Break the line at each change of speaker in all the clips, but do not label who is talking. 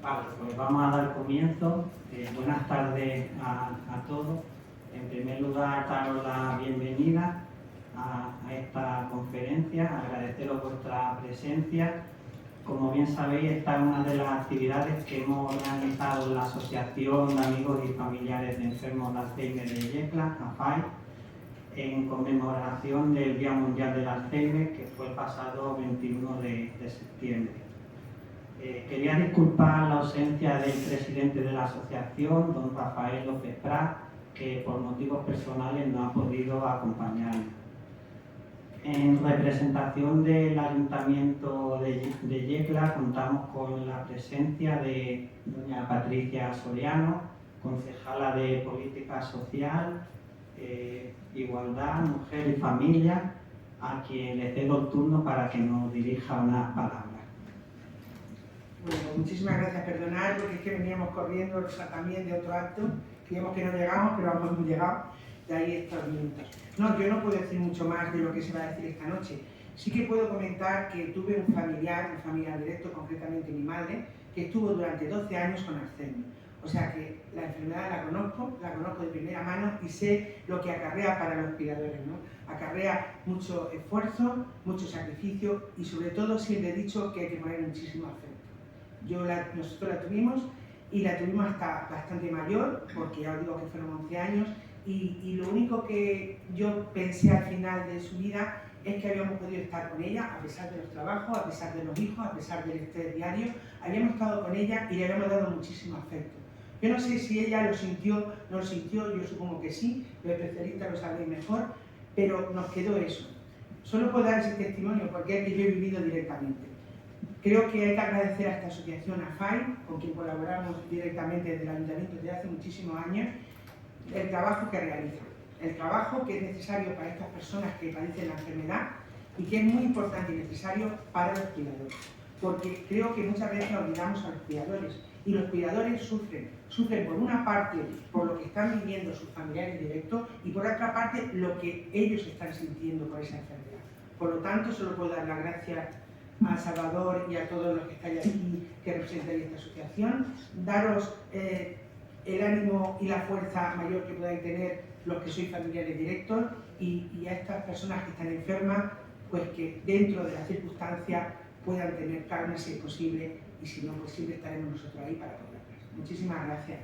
Vale, pues vamos a dar comienzo. Buenas tardes a todos. En primer lugar, daros la bienvenida a esta conferencia, agradeceros vuestra presencia. Como bien sabéis, esta es una de las actividades que hemos organizado en la Asociación de Amigos y Familiares de Enfermos de Alzheimer de Yecla, AFAI, en conmemoración del Día Mundial del Alzheimer, que fue el pasado 21 de septiembre. Quería disculpar la ausencia del presidente de la asociación, don Rafael López Prat, que por motivos personales no ha podido acompañarnos. En representación del Ayuntamiento de Yecla contamos con la presencia de doña Patricia Soriano, concejala de Política Social, Igualdad, Mujer y Familia, a quien le cedo el turno para que nos dirija unas palabras.
Bueno, muchísimas gracias. Perdonar porque es que veníamos corriendo también de otro acto, creíamos que no llegamos, pero hemos llegado, de ahí estos minutos. No, yo no puedo decir mucho más de lo que se va a decir esta noche. Sí que puedo comentar que tuve un familiar directo, concretamente mi madre, que estuvo durante 12 años con Alzheimer. O sea que la enfermedad la conozco de primera mano y sé lo que acarrea para los cuidadores, ¿no? Acarrea mucho esfuerzo, mucho sacrificio y sobre todo siempre he dicho que hay que poner muchísimo afecto. Nosotros la tuvimos y la tuvimos hasta bastante mayor, porque ya os digo que fueron 11 años, y lo único que yo pensé al final de su vida es que habíamos podido estar con ella, a pesar de los trabajos, a pesar de los hijos, a pesar del estrés diario, habíamos estado con ella y le habíamos dado muchísimo afecto. Yo no sé si ella lo sintió, no lo sintió, yo supongo que sí, los especialistas lo sabréis mejor, pero nos quedó eso. Solo puedo dar ese testimonio porque es que yo he vivido directamente. Creo que hay que agradecer a esta asociación AFAI, con quien colaboramos directamente desde el Ayuntamiento desde hace muchísimos años, el trabajo que realiza, el trabajo que es necesario para estas personas que padecen la enfermedad y que es muy importante y necesario para los cuidadores. Porque creo que muchas veces olvidamos a los cuidadores y los cuidadores sufren por una parte por lo que están viviendo sus familiares directos y por otra parte lo que ellos están sintiendo por esa enfermedad. Por lo tanto, solo puedo dar las gracias a Salvador y a todos los que estáis aquí que representáis esta asociación, daros el ánimo y la fuerza mayor que podáis tener los que sois familiares directos y a estas personas que están enfermas, pues que dentro de las circunstancias puedan tener calma si es posible y si no es posible estaremos nosotros ahí para apoyarlas. Muchísimas gracias.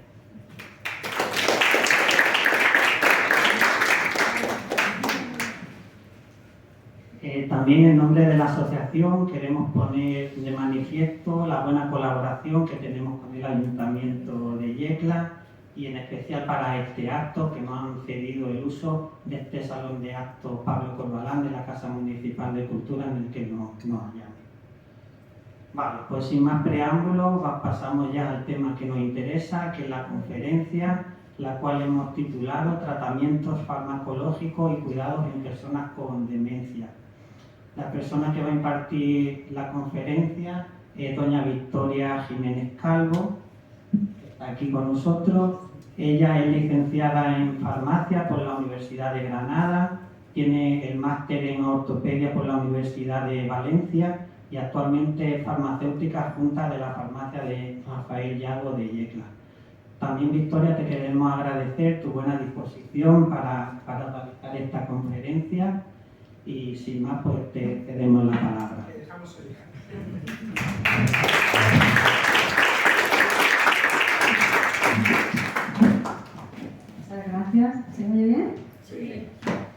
También en nombre de la asociación queremos poner de manifiesto la buena colaboración que tenemos con el Ayuntamiento de Yecla y en especial para este acto que nos han cedido el uso de este salón de actos Pablo Corbalán de la Casa Municipal de Cultura en el que nos hallamos. Vale, pues sin más preámbulos pasamos ya al tema que nos interesa, que es la conferencia, la cual hemos titulado Tratamientos farmacológicos y cuidados en personas con demencia. La persona que va a impartir la conferencia es doña Victoria Jiménez Calvo, que está aquí con nosotros. Ella es licenciada en farmacia por la Universidad de Granada, tiene el máster en ortopedia por la Universidad de Valencia y actualmente es farmacéutica adjunta de la farmacia de Rafael Llago de Yecla. También, Victoria, te queremos agradecer tu buena disposición para realizar esta conferencia y sin más, pues te cedemos la palabra.
Te dejamos oír.
Muchas gracias. ¿Se me oye bien?
Sí.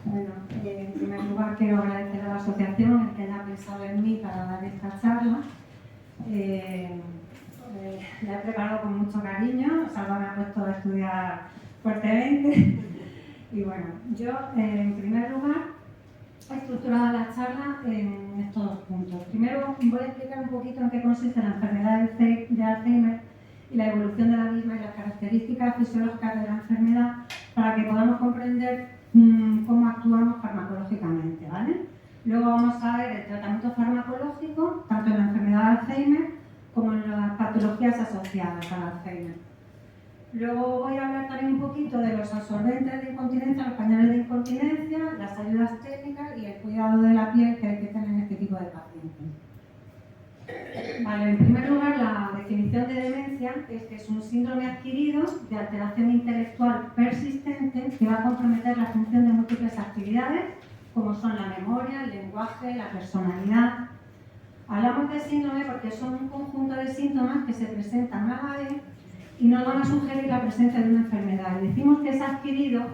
Bueno, en primer lugar quiero agradecer a la asociación el que haya pensado en mí para dar esta charla. La he preparado con mucho cariño, Salva me ha puesto a estudiar fuertemente. Y bueno, yo en primer lugar he estructurado la charla en estos dos puntos. Primero voy a explicar un poquito en qué consiste la enfermedad de Alzheimer y la evolución de la misma y las características fisiológicas de la enfermedad para que podamos comprender cómo actuamos farmacológicamente, ¿vale? Luego vamos a ver el tratamiento farmacológico, tanto en la enfermedad de Alzheimer como en las patologías asociadas al Alzheimer. Luego voy a hablar también un poquito de los absorbentes de incontinencia, los pañales de incontinencia, las ayudas técnicas y el cuidado de la piel Vale, en primer lugar, la definición de demencia es que es un síndrome adquirido de alteración intelectual persistente que va a comprometer la función de múltiples actividades, como son la memoria, el lenguaje, la personalidad. Hablamos de síndrome porque son un conjunto de síntomas que se presentan a la vez y nos van a sugerir la presencia de una enfermedad. Y decimos que es adquirido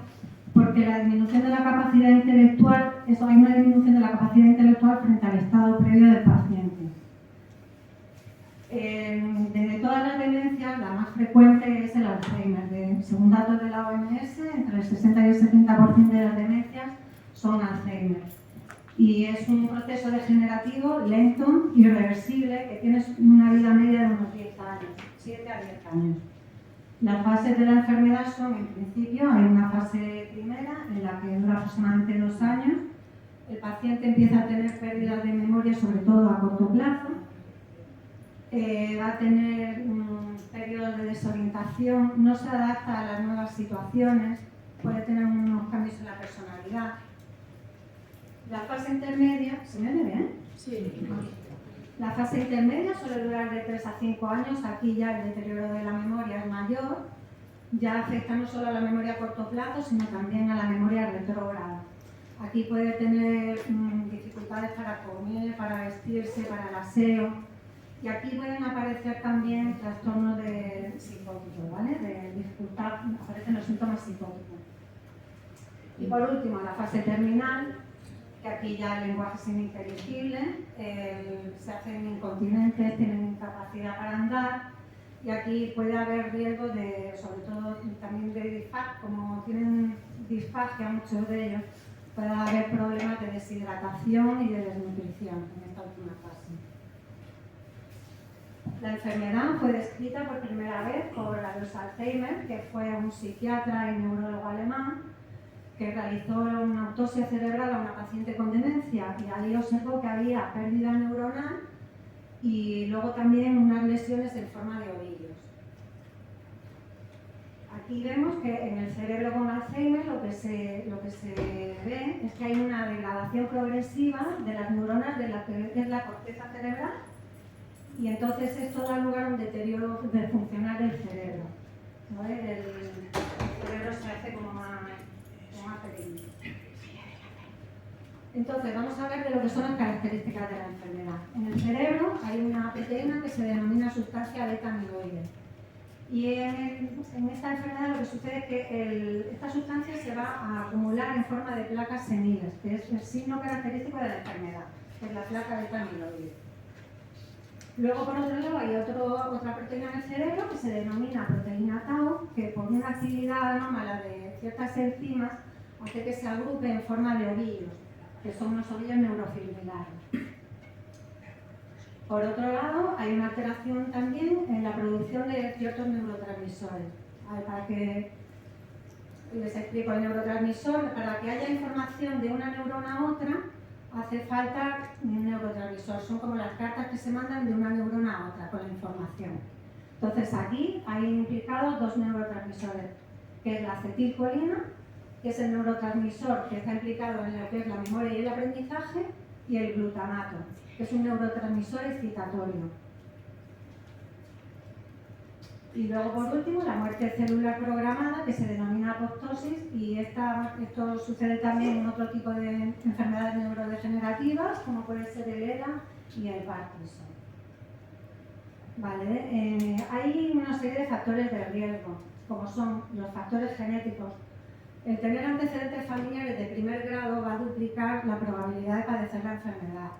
porque la disminución de la capacidad intelectual, hay una disminución de la capacidad intelectual frente al estado previo del paciente. De todas las demencias, la más frecuente es el Alzheimer. Según datos de la OMS, entre el 60 y el 70% de las demencias son Alzheimer. Y es un proceso degenerativo lento, irreversible, que tiene una vida media de unos 10 años, 7 a 10 años. Las fases de la enfermedad son, en principio, hay una fase primera en la que dura aproximadamente 2 años. El paciente empieza a tener pérdidas de memoria, sobre todo a corto plazo. Va a tener periodos de desorientación, no se adapta a las nuevas situaciones, puede tener unos cambios en la personalidad. La fase intermedia, ¿se me oye bien?
Sí.
La fase intermedia suele durar de 3 a 5 años, aquí ya el deterioro de la memoria es mayor, ya afecta no solo a la memoria a corto plazo, sino también a la memoria retrógrada. Aquí puede tener dificultades para comer, para vestirse, para el aseo. Y aquí pueden aparecer también trastornos de psicóticos, ¿vale? De dificultad, aparecen los síntomas psicóticos. Y por último, la fase terminal, que aquí ya el lenguaje es ininteligible, se hacen incontinentes, tienen incapacidad para andar, y aquí puede haber riesgo de, sobre todo también de disfagia, como tienen disfagia muchos de ellos, puede haber problemas de deshidratación y de desnutrición en esta última fase. La enfermedad fue descrita por primera vez por Alois Alzheimer, que fue un psiquiatra y neurólogo alemán que realizó una autopsia cerebral a una paciente con demencia y ahí observó que había pérdida neuronal y luego también unas lesiones en forma de ovillos. Aquí vemos que en el cerebro con Alzheimer lo que se ve es que hay una degradación progresiva de las neuronas de la que es la corteza cerebral. Y entonces esto da lugar a un deterioro del funcional del cerebro. ¿Vale? El cerebro se hace como más pequeño. Entonces vamos a ver de lo que son las características de la enfermedad. En el cerebro hay una proteína que se denomina sustancia beta-amiloide. Y en esta enfermedad lo que sucede es que esta sustancia se va a acumular en forma de placas seniles, que es el signo característico de la enfermedad, que es la placa beta-amiloide. Luego, por otro lado, hay otra proteína en el cerebro que se denomina proteína tau, que por una actividad anómala de ciertas enzimas hace que se agrupe en forma de ovillos, que son unos ovillos neurofibrilares. Por otro lado, hay una alteración también en la producción de ciertos neurotransmisores. Para que les explico, el neurotransmisor, para que haya información de una neurona a otra, hace falta un neurotransmisor. Son como las cartas que se mandan de una neurona a otra con la información. Entonces aquí hay implicados 2 neurotransmisores, que es la acetilcolina, que es el neurotransmisor que está implicado en lo que es la memoria y el aprendizaje, y el glutamato, que es un neurotransmisor excitatorio. Y luego, por último, la muerte celular programada, que se denomina apoptosis, y esto sucede también en otro tipo de enfermedades neurodegenerativas, como puede ser el ELA y el Parkinson. Vale, hay una serie de factores de riesgo, como son los factores genéticos. El tener antecedentes familiares de primer grado va a duplicar la probabilidad de padecer la enfermedad.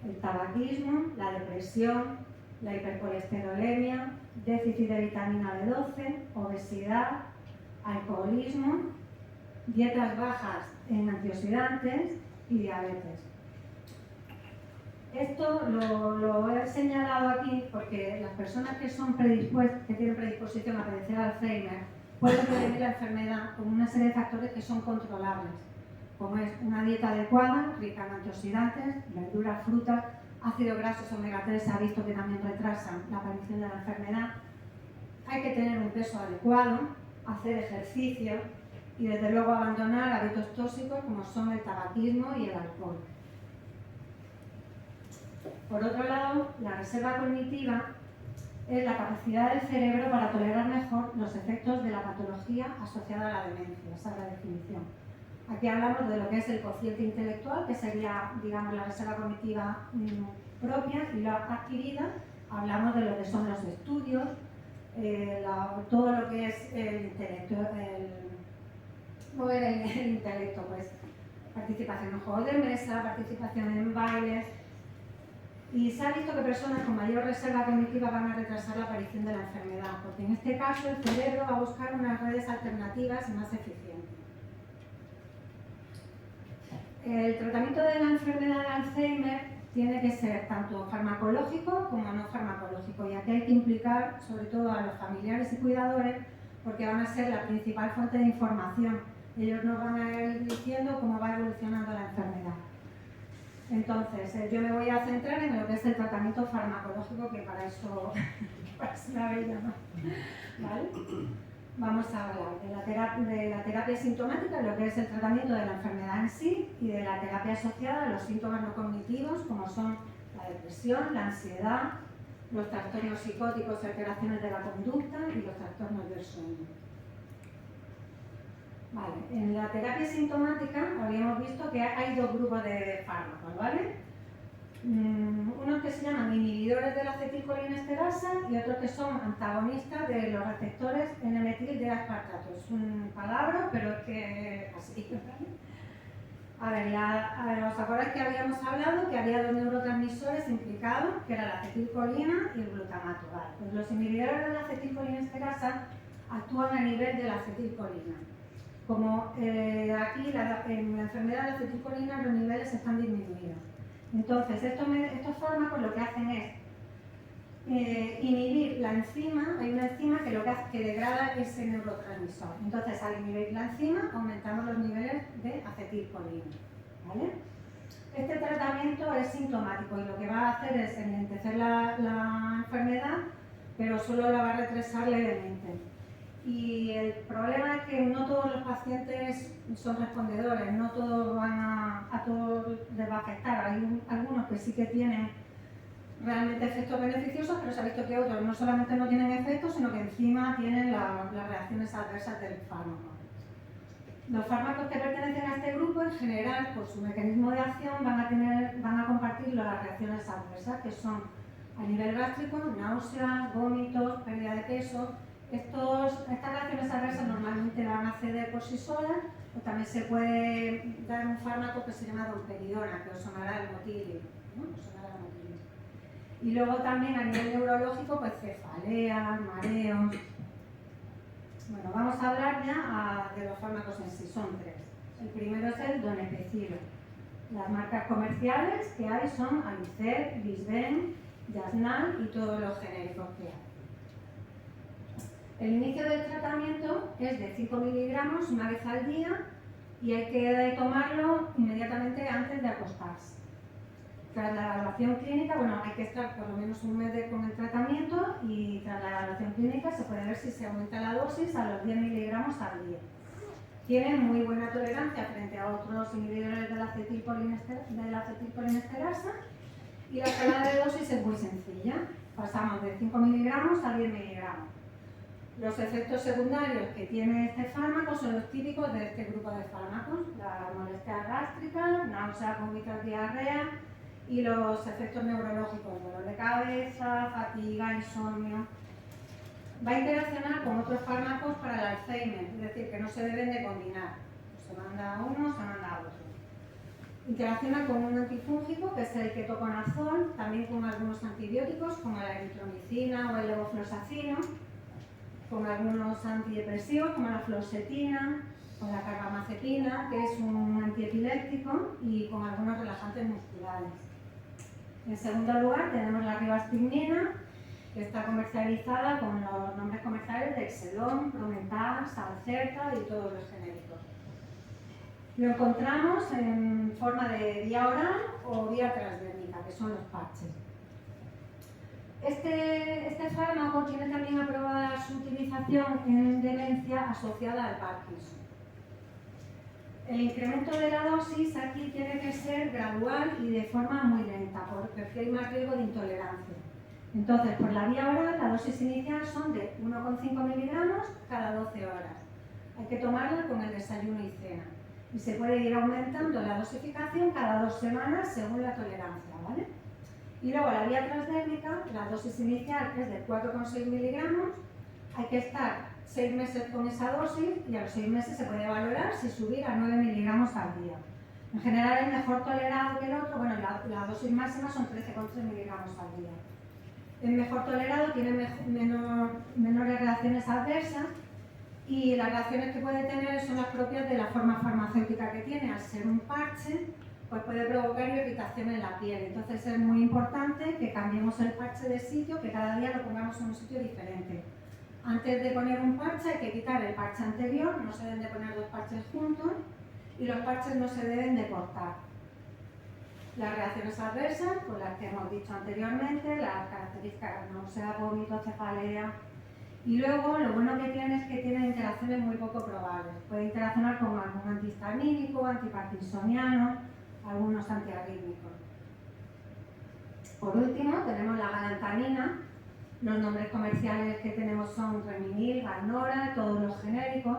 El tabaquismo, la depresión, la hipercolesterolemia, déficit de vitamina B12, obesidad, alcoholismo, dietas bajas en antioxidantes y diabetes. Esto lo he señalado aquí porque las personas que tienen predisposición a padecer Alzheimer pueden prevenir la enfermedad con una serie de factores que son controlables, como es una dieta adecuada, rica en antioxidantes, verduras, frutas, ácidos grasos omega 3 se ha visto que también retrasan la aparición de la enfermedad. Hay que tener un peso adecuado, hacer ejercicio y desde luego abandonar hábitos tóxicos como son el tabaquismo y el alcohol. Por otro lado, la reserva cognitiva es la capacidad del cerebro para tolerar mejor los efectos de la patología asociada a la demencia, esa es la definición. Aquí hablamos de lo que es el cociente intelectual, que sería, digamos, la reserva cognitiva propia, y la adquirida, hablamos de lo que son los estudios, todo lo que es el intelecto, el intelecto, pues participación en juegos de mesa, participación en bailes, y se ha visto que personas con mayor reserva cognitiva van a retrasar la aparición de la enfermedad, porque en este caso el cerebro va a buscar unas redes alternativas y más eficientes. El tratamiento de la enfermedad de Alzheimer tiene que ser tanto farmacológico como no farmacológico, y aquí hay que implicar sobre todo a los familiares y cuidadores, porque van a ser la principal fuente de información. Ellos nos van a ir diciendo cómo va evolucionando la enfermedad. Entonces, yo me voy a centrar en lo que es el tratamiento farmacológico, que para eso me habéis llamado. ¿Vale? Vamos a hablar de la terapia sintomática, lo que es el tratamiento de la enfermedad en sí, y de la terapia asociada a los síntomas no cognitivos, como son la depresión, la ansiedad, los trastornos psicóticos y alteraciones de la conducta y los trastornos del sueño. Vale. En la terapia sintomática habíamos visto que hay dos grupos de fármacos, ¿vale? Unos que se llaman inhibidores de la acetilcolinesterasa y otros que son antagonistas de los receptores N-metil de aspartato. Es un palabra, pero es que así, ¿vale? A ver, ¿os acordáis que habíamos hablado que había dos neurotransmisores implicados, que era la acetilcolina y el glutamato? Vale. Pues los inhibidores de la acetilcolinesterasa actúan a nivel de la acetilcolina. Como aquí en la enfermedad de la acetilcolina los niveles están disminuidos. Entonces, estos fármacos lo que hacen es inhibir la enzima. Hay una enzima que lo que hace es que degrada ese neurotransmisor. Entonces, al inhibir la enzima, aumentamos los niveles de acetilcolina, ¿vale? Este tratamiento es sintomático y lo que va a hacer es enlentecer la enfermedad, pero solo la va a retrasar levemente. Y el problema es que no todos los pacientes son respondedores, no todos a todos les va a afectar. Hay algunos que sí que tienen realmente efectos beneficiosos, pero se ha visto que otros no solamente no tienen efectos, sino que encima tienen las reacciones adversas del fármaco. Los fármacos que pertenecen a este grupo, en general, por su mecanismo de acción, van a compartir las reacciones adversas, que son a nivel gástrico, náuseas, vómitos, pérdida de peso. Estas reacciones adversas normalmente van a ceder por sí solas, o también se puede dar un fármaco que se llama domperidona, que os sonará el motilio, ¿no? Y luego también a nivel neurológico, pues cefaleas, mareos. Bueno, vamos a hablar ya de los fármacos en sí, son tres. El primero es el donepezilo. Las marcas comerciales que hay son Alicet, Lisven, Yasnal y todos los genéricos que hay. El inicio del tratamiento es de 5 miligramos una vez al día y hay que tomarlo inmediatamente antes de acostarse. Tras la evaluación clínica, bueno, hay que estar por lo menos un mes con el tratamiento, y tras la evaluación clínica se puede ver si se aumenta la dosis a los 10 miligramos al día. Tiene muy buena tolerancia frente a otros inhibidores de la acetilcolinesterasa, y la escala de dosis es muy sencilla. Pasamos de 5 miligramos a 10 miligramos. Los efectos secundarios que tiene este fármaco son los típicos de este grupo de fármacos: la molestia gástrica, náuseas, vómitos, diarrea, y los efectos neurológicos, dolor de cabeza, fatiga, insomnio. Va a interaccionar con otros fármacos para el Alzheimer, es decir, que no se deben de combinar. Se manda a uno, se manda a otro. Interacciona con un antifúngico, que es el ketoconazol, también con algunos antibióticos como la eritromicina o el levofloxacino, con algunos antidepresivos como la fluoxetina o la carbamazepina, que es un antiepiléptico, y con algunos relajantes musculares. En segundo lugar tenemos la ribastidina, que está comercializada con los nombres comerciales de Exelon, Prometal, Salcerta y todos los genéricos. Lo encontramos en forma de vía oral o vía transdérmica, que son los parches. Este fármaco tiene también aprobada su utilización en demencia asociada al Parkinson. El incremento de la dosis aquí tiene que ser gradual y de forma muy lenta, porque aquí hay más riesgo de intolerancia. Entonces, por la vía oral, la dosis inicial son de 1,5 miligramos cada 12 horas. Hay que tomarla con el desayuno y cena. Y se puede ir aumentando la dosificación cada 2 semanas según la tolerancia, ¿vale? Y luego la vía transdérmica, la dosis inicial es de 4,6 miligramos. Hay que estar 6 meses con esa dosis y a los 6 meses se puede valorar si subir a 9 miligramos al día. En general es mejor tolerado que el otro, bueno, la dosis máxima son 13,3 miligramos al día. Es mejor tolerado, tiene menores reacciones adversas y las reacciones que puede tener son las propias de la forma farmacéutica que tiene. Al ser un parche, pues puede provocar irritación en la piel. Entonces es muy importante que cambiemos el parche de sitio, que cada día lo pongamos en un sitio diferente. Antes de poner un parche hay que quitar el parche anterior, no se deben de poner 2 parches juntos y los parches no se deben de cortar. Las reacciones adversas, pues las que hemos dicho anteriormente, las características náusea, vómito, cefalea. Y luego lo bueno que tiene es que tiene interacciones muy poco probables. Puede interaccionar con algún antihistamínico, antiparkinsoniano, algunos antiarrítmicos. Por último, tenemos la galantamina. Los nombres comerciales que tenemos son Reminil, Valnora, todos los genéricos.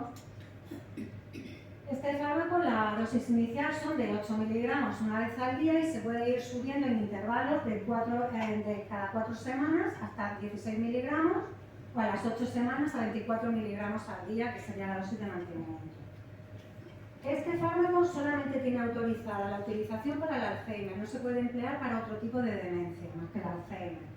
Este fármaco, la dosis inicial son de 8 miligramos una vez al día y se puede ir subiendo en intervalos de cada 4 semanas hasta 16 miligramos o a las 8 semanas a 24 miligramos al día, que sería la dosis de mantenimiento. Este fármaco solamente tiene autorizada la utilización para el Alzheimer, no se puede emplear para otro tipo de demencia más que el Alzheimer.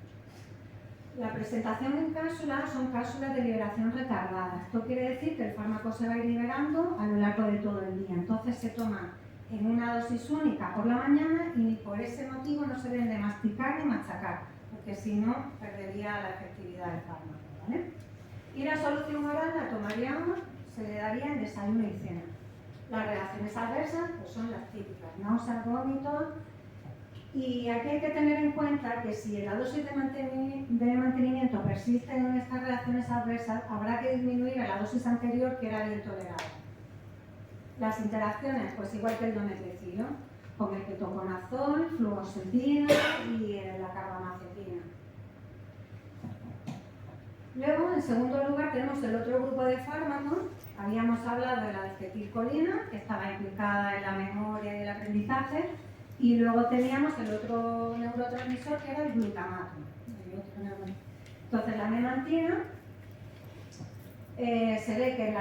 La presentación en cápsulas son cápsulas de liberación retardada. Esto quiere decir que el fármaco se va a ir liberando a lo largo de todo el día. Entonces se toma en una dosis única por la mañana y por ese motivo no se deben de masticar ni machacar, porque si no perdería la efectividad del fármaco, ¿vale? Y la solución oral la tomaríamos, se le daría en desayuno y cena. Las reacciones adversas pues son las típicas, náuseas, vómitos. Y aquí hay que tener en cuenta que si la dosis de mantenimiento persiste en estas reacciones adversas, habrá que disminuir a la dosis anterior que era bien tolerada. Las interacciones, pues igual que el dometecilo, con el ketoconazol, fluoxetina y la carbamazepina. Luego, en segundo lugar, tenemos el otro grupo de fármacos. Habíamos hablado de la acetilcolina, que estaba implicada en la memoria y el aprendizaje. Y luego teníamos el otro neurotransmisor que era el glutamato. Entonces la memantina se ve que en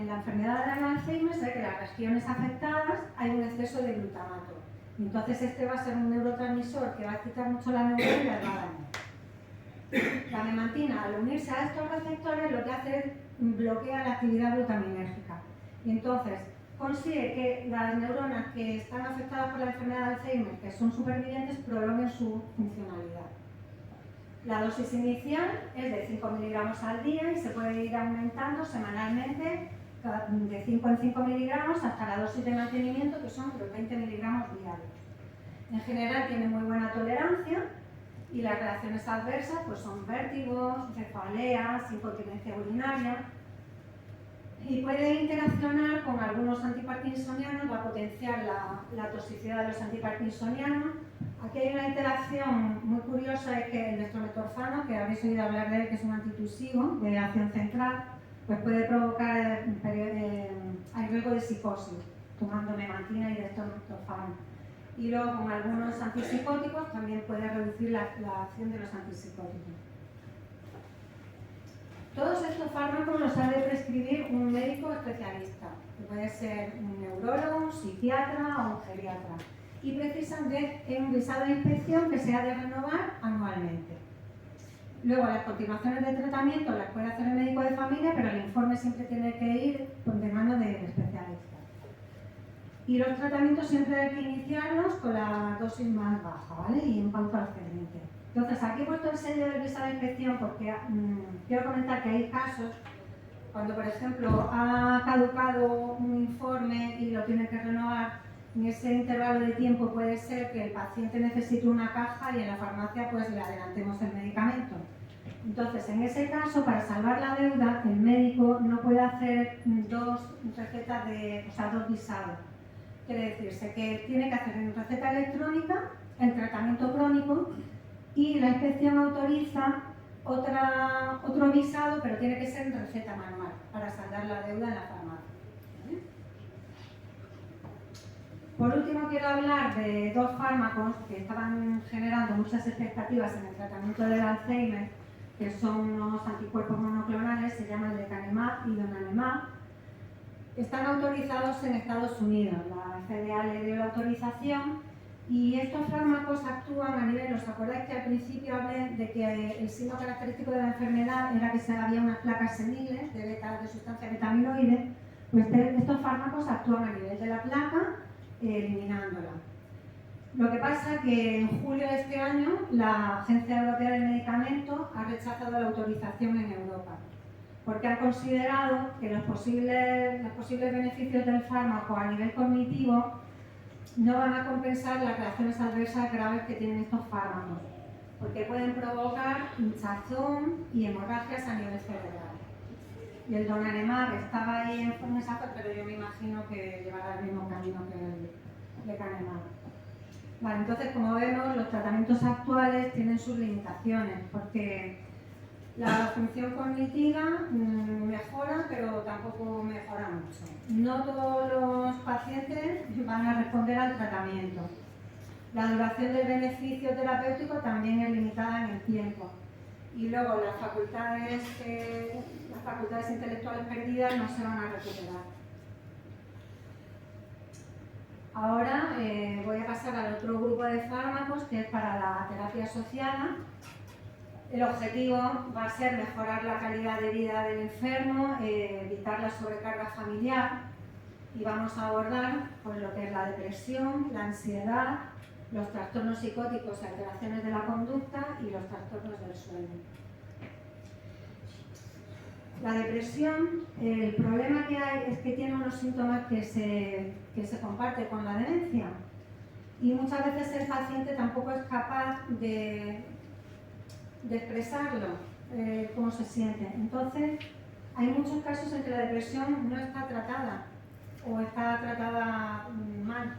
la enfermedad del Alzheimer se ve que en las regiones afectadas hay un exceso de glutamato. Entonces este va a ser un neurotransmisor que va a excitar mucho la neurona y la va a dañar. La memantina, al unirse a estos receptores, lo que hace es bloquear la actividad glutaminérgica. Y entonces consigue que las neuronas que están afectadas por la enfermedad de Alzheimer, que son supervivientes, prolonguen su funcionalidad. La dosis inicial es de 5 miligramos al día y se puede ir aumentando semanalmente de 5 en 5 miligramos hasta la dosis de mantenimiento, que son los 20 miligramos diarios. En general tiene muy buena tolerancia y las reacciones adversas pues son vértigos, cefaleas, incontinencia urinaria. Y puede interaccionar con algunos antiparkinsonianos, va a potenciar la toxicidad de los antiparkinsonianos. Aquí hay una interacción muy curiosa, es que el dextrometorfano, que habréis oído hablar de él, que es un antitusivo de acción central, pues puede provocar hay riesgo de psicosis, tomando memantina y dextrometorfano. Y luego con algunos antipsicóticos también puede reducir la acción de los antipsicóticos. Todos estos fármacos los ha de prescribir un médico especialista, que puede ser un neurólogo, un psiquiatra o un geriatra. Y precisan de un visado de inspección que se ha de renovar anualmente. Luego, las continuaciones de tratamiento las puede hacer el médico de familia, pero el informe siempre tiene que ir de mano del especialista. Y los tratamientos siempre hay que iniciarlos con la dosis más baja, ¿vale? Y en pauta ascendente. Entonces, aquí he puesto el sello del visado de inspección porque quiero comentar que hay casos cuando, por ejemplo, ha caducado un informe y lo tiene que renovar. En ese intervalo de tiempo puede ser que el paciente necesite una caja y en la farmacia pues le adelantemos el medicamento. Entonces, en ese caso, para salvar la deuda, el médico no puede hacer dos recetas dos visados. Quiere decirse que tiene que hacer en receta electrónica el tratamiento crónico y la inspección autoriza otro visado, pero tiene que ser en receta manual para saldar la deuda en la farmacia. ¿Vale? Por último, quiero hablar de dos fármacos que estaban generando muchas expectativas en el tratamiento del Alzheimer, que son unos anticuerpos monoclonales, se llaman lecanemab y donanemab. Están autorizados en Estados Unidos, la FDA le dio la autorización y estos fármacos actúan a nivel, ¿os acordáis que al principio hablé de que el signo característico de la enfermedad era que había unas placas seniles de sustancia beta-amiloide? Pues estos fármacos actúan a nivel de la placa, eliminándola. Lo que pasa es que en julio de este año la Agencia Europea del Medicamento ha rechazado la autorización en Europa, porque han considerado que los posibles beneficios del fármaco a nivel cognitivo no van a compensar las reacciones adversas graves que tienen estos fármacos, porque pueden provocar hinchazón y hemorragias a nivel cerebral. Y el donanemab estaba ahí en esa fase, pero yo me imagino que llevará el mismo camino que el lecanemab. Vale, entonces, como vemos, los tratamientos actuales tienen sus limitaciones, porque la función cognitiva mejora, pero tampoco mejora mucho. No todos los pacientes van a responder al tratamiento. La duración del beneficio terapéutico también es limitada en el tiempo. Y luego las facultades intelectuales perdidas no se van a recuperar. Ahora voy a pasar al otro grupo de fármacos, que es para la terapia asociada. El objetivo va a ser mejorar la calidad de vida del enfermo, evitar la sobrecarga familiar y vamos a abordar pues, lo que es la depresión, la ansiedad, los trastornos psicóticos y alteraciones de la conducta y los trastornos del sueño. La depresión, el problema que hay es que tiene unos síntomas que se comparten con la demencia y muchas veces el paciente tampoco es capaz de expresarlo, cómo se siente. Entonces, hay muchos casos en que la depresión no está tratada o está tratada mal.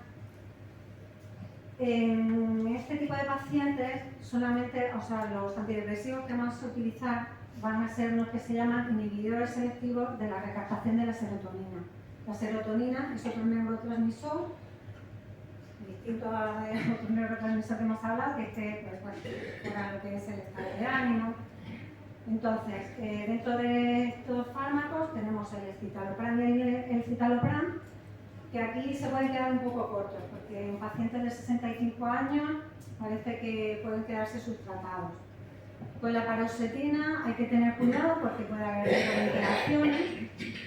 En este tipo de pacientes, solamente, los antidepresivos que vamos a utilizar van a ser unos que se llaman inhibidores selectivos de la recaptación de la serotonina. La serotonina es otro neurotransmisor distinto a otros neurotransmisores que hemos hablado, que para lo que es el estado de ánimo. Entonces, dentro de estos fármacos tenemos el escitalopram y el citalopram, que aquí se pueden quedar un poco cortos, porque en pacientes de 65 años parece que pueden quedarse subtratados. Con la paroxetina hay que tener cuidado porque puede haber interacciones.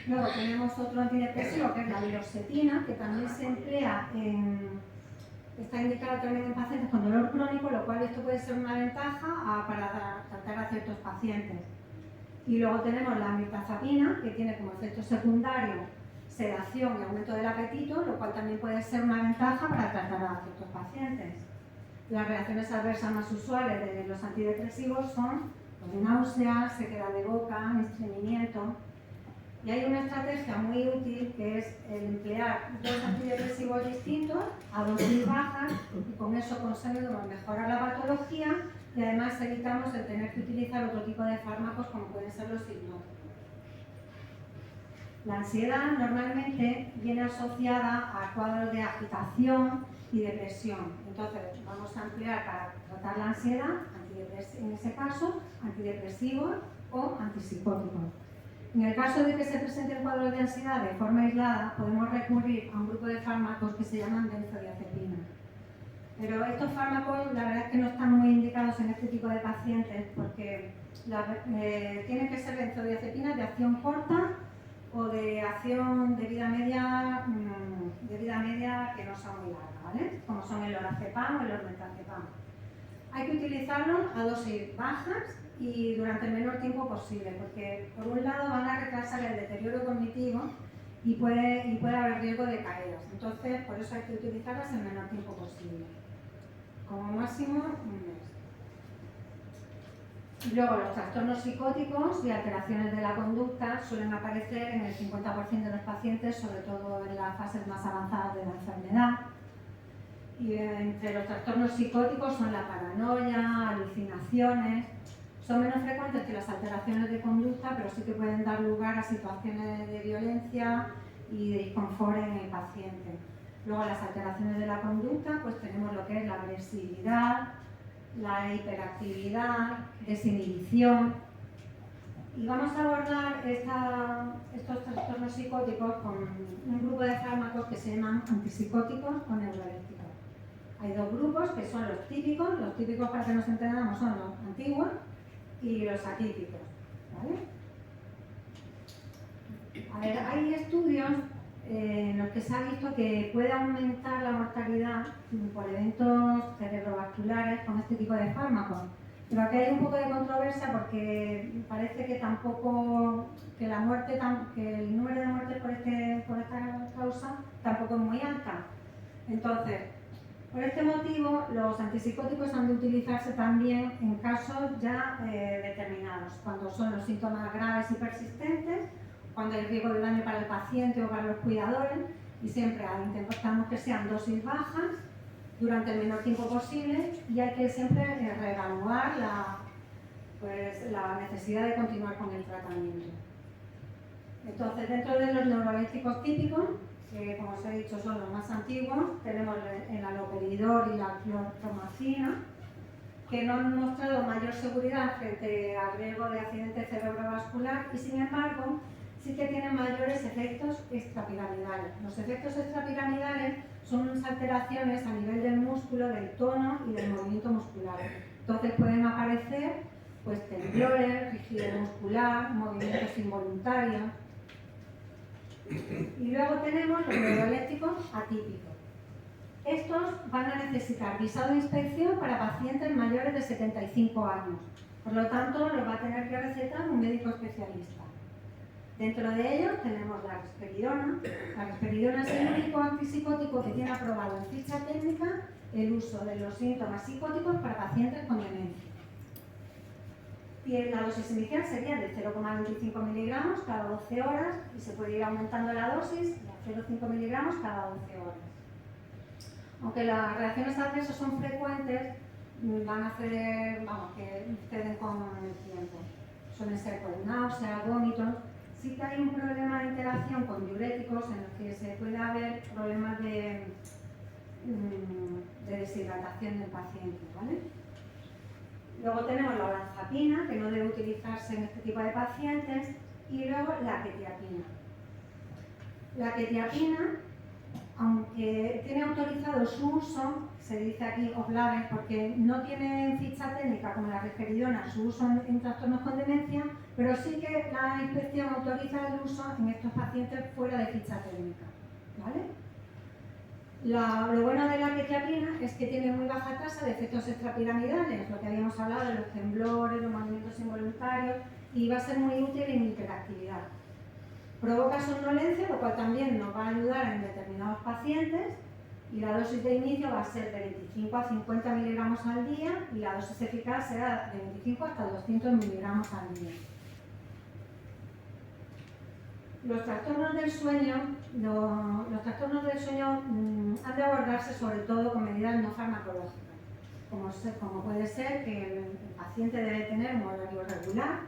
Luego tenemos otro antidepresivo que es la viloxetina, que también se emplea está indicado también en pacientes con dolor crónico, lo cual esto puede ser una ventaja para tratar a ciertos pacientes. Y luego tenemos la mirtazapina, que tiene como efecto secundario sedación y aumento del apetito, lo cual también puede ser una ventaja para tratar a ciertos pacientes. Las reacciones adversas más usuales de los antidepresivos son náuseas, sequedad de boca, estreñimiento. Y hay una estrategia muy útil que es el emplear dos antidepresivos distintos a dosis bajas y con eso conseguimos mejorar la patología y además evitamos el tener que utilizar otro tipo de fármacos como pueden ser los hipnóticos. La ansiedad normalmente viene asociada a cuadros de agitación y depresión. Entonces vamos a emplear para tratar la ansiedad, en ese caso, antidepresivos o antipsicóticos. En el caso de que se presente el cuadro de ansiedad de forma aislada, podemos recurrir a un grupo de fármacos que se llaman benzodiazepinas. Pero estos fármacos, la verdad es que no están muy indicados en este tipo de pacientes porque tienen que ser benzodiazepinas de acción corta o de acción de vida media que no sea muy larga, ¿vale? Como son el lorazepam o el ormetazepam. Hay que utilizarlos a dosis bajas y durante el menor tiempo posible, porque por un lado van a retrasar el deterioro cognitivo y puede haber riesgo de caídas. Entonces, por eso hay que utilizarlas el menor tiempo posible. Como máximo, un mes. Luego, los trastornos psicóticos y alteraciones de la conducta suelen aparecer en el 50% de los pacientes, sobre todo en las fases más avanzadas de la enfermedad. Y entre los trastornos psicóticos son la paranoia, alucinaciones. Son menos frecuentes que las alteraciones de conducta, pero sí que pueden dar lugar a situaciones de violencia y de disconfort en el paciente. Luego, las alteraciones de la conducta, pues tenemos lo que es la agresividad, la hiperactividad, desinhibición. Y vamos a abordar estos trastornos psicóticos con un grupo de fármacos que se llaman antipsicóticos o neurolépticos. Hay dos grupos que son los típicos para que nos entendamos son los antiguos y los atípicos, ¿vale? A ver, hay estudios en los que se ha visto que puede aumentar la mortalidad por eventos cerebrovasculares con este tipo de fármacos. Pero aquí hay un poco de controversia porque parece que tampoco, que el número de muertes por esta causa tampoco es muy alta. Entonces, por este motivo, los antipsicóticos han de utilizarse también en casos ya determinados, cuando son los síntomas graves y persistentes, cuando hay riesgo de daño para el paciente o para los cuidadores, y siempre intentamos que sean dosis bajas durante el menor tiempo posible, y hay que siempre reevaluar la necesidad de continuar con el tratamiento. Entonces, dentro de los neurolépticos típicos, que como os he dicho son los más antiguos, tenemos el haloperidol y la clorpromazina, que no han mostrado mayor seguridad frente al riesgo de accidente cerebrovascular y, sin embargo, sí que tienen mayores efectos extrapiramidales. Los efectos extrapiramidales son unas alteraciones a nivel del músculo, del tono y del movimiento muscular. Entonces pueden aparecer pues, temblores, rigidez muscular, movimientos involuntarios. Y luego tenemos los neurolépticos atípicos. Estos van a necesitar visado de inspección para pacientes mayores de 75 años. Por lo tanto, los va a tener que recetar un médico especialista. Dentro de ellos tenemos la risperidona. La risperidona es el único antipsicótico que tiene aprobado en ficha técnica el uso de los síntomas psicóticos para pacientes con demencia. Y la dosis inicial sería de 0,25 miligramos cada 12 horas y se puede ir aumentando la dosis a 0,5 miligramos cada 12 horas. Aunque las reacciones adversas son frecuentes, van a hacer, que suceden con el tiempo. Suelen ser pues, náuseas, vómitos. Sí que hay un problema de interacción con diuréticos en los que se puede haber problemas de deshidratación del paciente, ¿vale? Luego tenemos la olanzapina, que no debe utilizarse en este tipo de pacientes, y luego la quetiapina. La quetiapina, aunque tiene autorizado su uso, se dice aquí off-label porque no tiene ficha técnica como la risperidona su uso en trastornos con demencia, pero sí que la inspección autoriza el uso en estos pacientes fuera de ficha técnica, ¿vale? Lo bueno de la quetiapina es que tiene muy baja tasa de efectos extrapiramidales, lo que habíamos hablado de los temblores, los movimientos involuntarios, y va a ser muy útil en hiperactividad. Provoca somnolencia, lo cual también nos va a ayudar en determinados pacientes, y la dosis de inicio va a ser de 25 a 50 miligramos al día y la dosis eficaz será de 25 hasta 200 miligramos al día. Los trastornos del sueño, han de abordarse sobre todo con medidas no farmacológicas, como puede ser que el paciente debe tener un horario regular,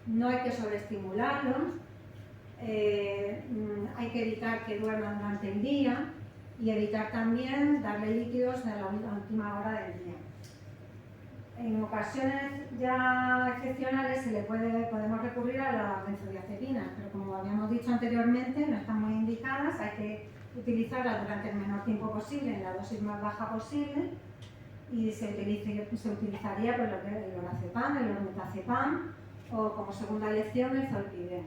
no hay que sobreestimularlos, hay que evitar que duerman durante el día y evitar también darle líquidos a la última hora del día. En ocasiones ya excepcionales podemos recurrir a las benzodiazepinas, pero como habíamos dicho anteriormente, no están muy indicadas, hay que utilizarlas durante el menor tiempo posible, en la dosis más baja posible, y se utilizaría pues, el lorazepam, el ormetazepam o como segunda elección el zolpidem.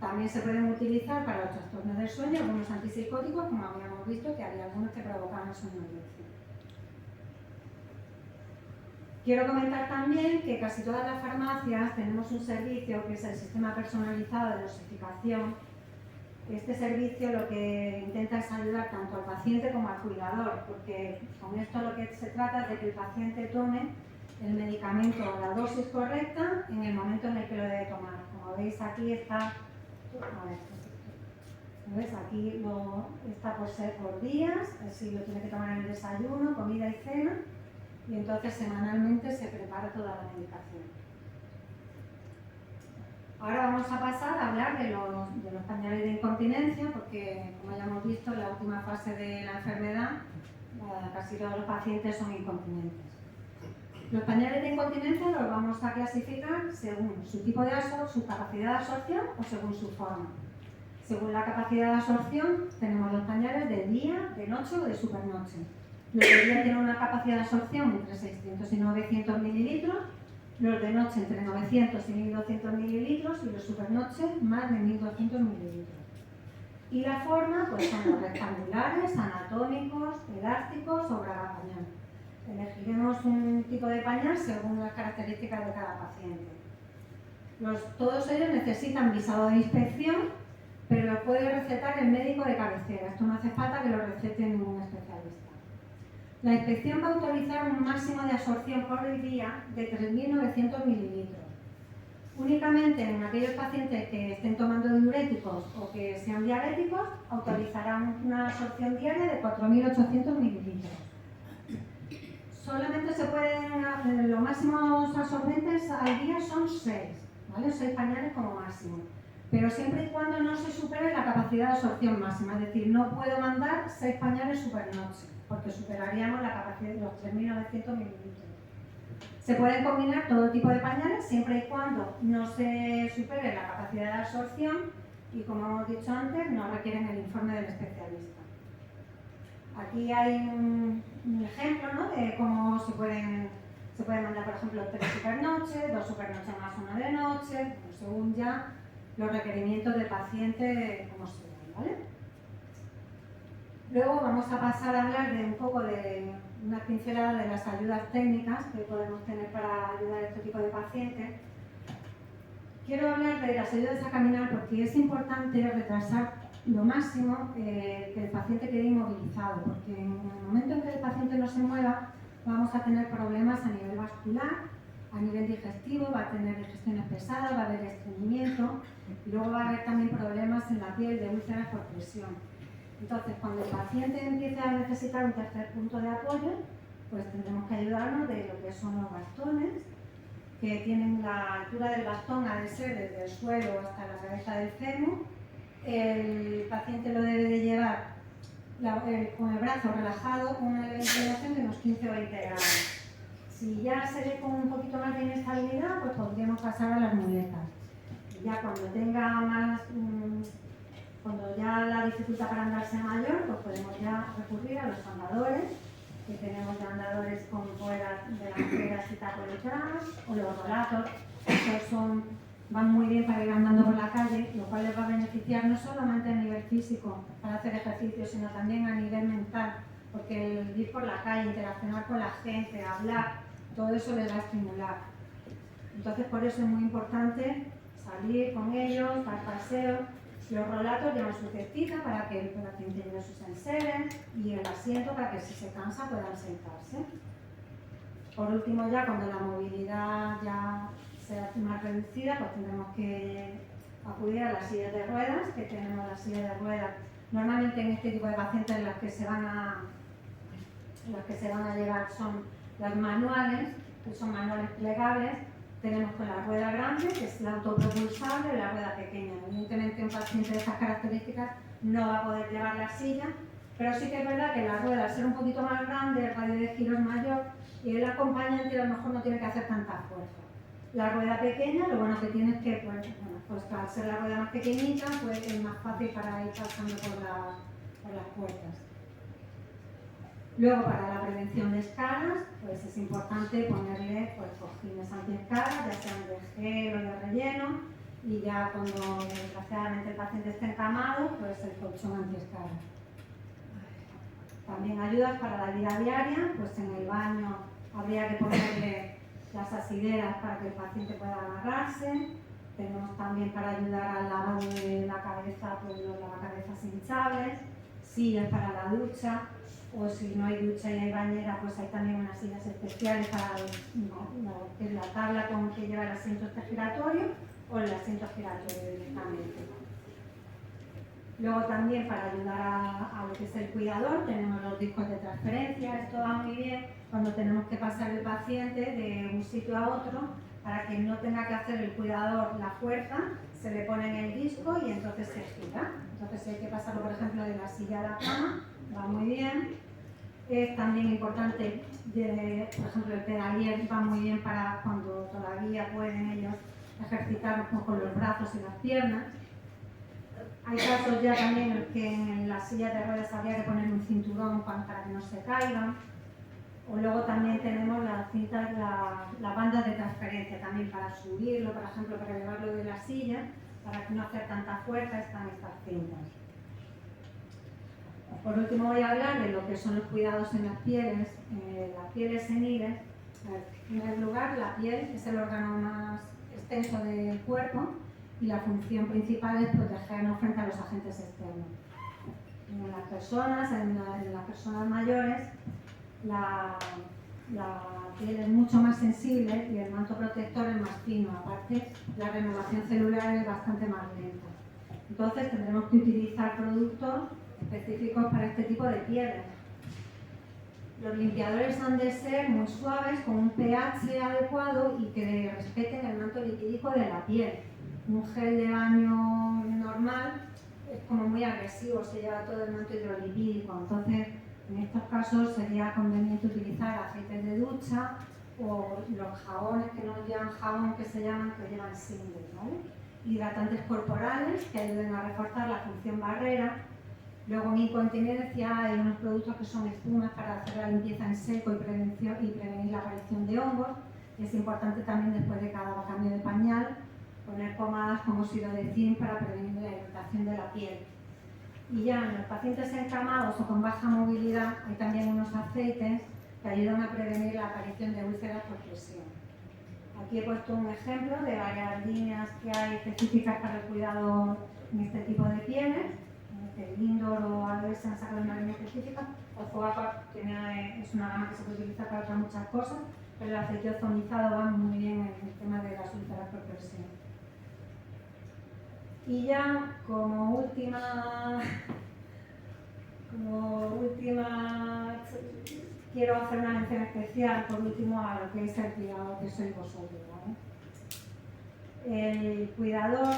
También se pueden utilizar para los trastornos del sueño algunos antipsicóticos, como habíamos visto que había algunos que provocaban somnolencia. Quiero comentar también que casi todas las farmacias tenemos un servicio que es el sistema personalizado de dosificación. Este servicio lo que intenta es ayudar tanto al paciente como al cuidador, porque con esto lo que se trata es de que el paciente tome el medicamento o la dosis correcta en el momento en el que lo debe tomar. Como veis aquí está, a ver, ¿ves? Aquí está por ser por días, así lo tiene que tomar en el desayuno, comida y cena, y entonces semanalmente se prepara toda la medicación. Ahora vamos a pasar a hablar de los pañales de incontinencia, porque como ya hemos visto, en la última fase de la enfermedad casi todos los pacientes son incontinentes. Los pañales de incontinencia los vamos a clasificar según su tipo de su capacidad de absorción o según su forma. Según la capacidad de absorción tenemos los pañales de día, de noche o de supernoche. Los de día tienen una capacidad de absorción entre 600 y 900 mililitros, los de noche entre 900 y 1200 mililitros y los supernoche más de 1200 mililitros. Y la forma pues son los rectangulares, anatómicos, elásticos o braga pañal. Elegiremos un tipo de pañal según las características de cada paciente. Todos ellos necesitan visado de inspección, pero lo puede recetar el médico de cabecera. Esto no hace falta que lo recete ningún especialista. La inspección va a autorizar un máximo de absorción por día de 3.900 mililitros. Únicamente en aquellos pacientes que estén tomando diuréticos o que sean diabéticos, autorizarán una absorción diaria de 4.800 mililitros. Solamente se pueden, los máximos absorbentes al día son 6, ¿vale? 6 pañales como máximo. Pero siempre y cuando no se supere la capacidad de absorción máxima, es decir, no puedo mandar 6 pañales supernoche, porque superaríamos la capacidad de los 3.900 mililitros. Se pueden combinar todo tipo de pañales siempre y cuando no se supere la capacidad de absorción y, como hemos dicho antes, no requieren el informe del especialista. Aquí hay un ejemplo, ¿no?, de cómo se pueden mandar, por ejemplo, 3 supernoches, 2 supernoches más 1 de noche, según ya los requerimientos del paciente, como se ven, ¿vale? Luego vamos a pasar a hablar de un poco de una pincelada de las ayudas técnicas que podemos tener para ayudar a este tipo de pacientes. Quiero hablar de las ayudas a caminar porque es importante retrasar lo máximo que el paciente quede inmovilizado, porque en el momento en que el paciente no se mueva vamos a tener problemas a nivel vascular, a nivel digestivo, va a tener digestiones pesadas, va a haber estreñimiento y luego va a haber también problemas en la piel de úlceras por presión. Entonces, cuando el paciente empiece a necesitar un tercer punto de apoyo, pues tendremos que ayudarnos de lo que son los bastones, que tienen la altura del bastón ha de ser desde el suelo hasta la cabeza del fémur. El paciente lo debe de llevar con el brazo relajado, con una inclinación de unos 15 o 20 grados. Si ya se ve con un poquito más de inestabilidad, pues podríamos pasar a las muletas. Y ya cuando tenga más, cuando ya la dificultad para andar sea mayor, pues podemos ya recurrir a los andadores, que tenemos ya andadores con ruedas delanteras y tacoelectoradas, o los rollatos. Estos van muy bien para ir andando por la calle, lo cual les va a beneficiar no solamente a nivel físico para hacer ejercicio, sino también a nivel mental, porque el ir por la calle, interaccionar con la gente, hablar, todo eso les va a estimular. Entonces, por eso es muy importante salir con ellos, dar paseos. Los rollatos llevan su cestita para que el paciente lleve sus enseres y el asiento para que si se cansa puedan sentarse. Por último, ya cuando la movilidad ya sea más reducida, pues tendremos que acudir a las sillas de ruedas, que tenemos las sillas de ruedas. Normalmente en este tipo de pacientes las que se van a llevar son las manuales, que son manuales plegables. Tenemos con la rueda grande, que es la autopropulsable, y la rueda pequeña. Evidentemente un paciente de estas características no va a poder llevar la silla, pero sí que es verdad que la rueda, al ser un poquito más grande, el radio de giro es mayor y el acompañante a lo mejor no tiene que hacer tanta fuerza. La rueda pequeña, lo bueno que tiene es que, pues al ser la rueda más pequeñita, pues es más fácil para ir pasando por las puertas. Luego, para la prevención de escalas, pues es importante ponerle cojines antiescalas, ya sean de gel o de relleno, y ya cuando desgraciadamente el paciente esté encamado, pues el colchón antiescalas. También ayudas para la vida diaria, pues en el baño habría que ponerle las asideras para que el paciente pueda agarrarse. Tenemos también para ayudar al lavado de la cabeza, pues los lavacabezas hinchables, sillas para la ducha, o si no hay ducha y hay bañera, pues hay también unas sillas especiales para la tabla con que lleva el asiento giratorio o el asiento giratorio directamente. Luego también para ayudar a lo que es el cuidador tenemos los discos de transferencia. Esto va muy bien cuando tenemos que pasar el paciente de un sitio a otro para que no tenga que hacer el cuidador la fuerza, se le pone en el disco y entonces se gira. Entonces si hay que pasarlo, por ejemplo, de la silla a la cama, va muy bien. Es también importante, por ejemplo, el pedalier va muy bien para cuando todavía pueden ellos ejercitar un poco los brazos y las piernas. Hay casos ya también en que en las sillas de ruedas habría que poner un cinturón para que no se caigan. O luego también tenemos las cintas, las bandas de transferencia también para subirlo, por ejemplo, para llevarlo de la silla, para no hacer tanta fuerza, están estas cintas. Por último voy a hablar de lo que son los cuidados en las pieles seniles. En primer lugar, la piel es el órgano más extenso del cuerpo y la función principal es protegernos frente a los agentes externos. En las personas mayores, la piel es mucho más sensible y el manto protector es más fino. Aparte, la renovación celular es bastante más lenta. Entonces, tendremos que utilizar productos específicos para este tipo de pieles. Los limpiadores han de ser muy suaves, con un pH adecuado y que respeten el manto lipídico de la piel. Un gel de baño normal es como muy agresivo, se lleva todo el manto hidrolipídico. Entonces, en estos casos sería conveniente utilizar aceites de ducha o los jabones que no llevan jabón, que se llaman, que llevan single, ¿vale? Hidratantes corporales que ayuden a reforzar la función barrera. Luego en incontinencia hay unos productos que son espumas para hacer la limpieza en seco y prevenir la aparición de hongos. Es importante también después de cada cambio de pañal poner pomadas como silodecidin para prevenir la irritación de la piel. Y ya en los pacientes encamados o con baja movilidad hay también unos aceites que ayudan a prevenir la aparición de úlceras por presión. Aquí he puesto un ejemplo de varias líneas que hay específicas para el cuidado en este tipo de pieles. El Lindor o Aloes se han sacado una línea específica. El Fogapark es una gama que se puede utilizar para otras muchas cosas, pero el aceite ozonizado va muy bien en el tema de las úlceras por presión. Y ya como última quiero hacer una mención especial por último a lo que es el cuidador que sois vosotros, ¿vale? El cuidador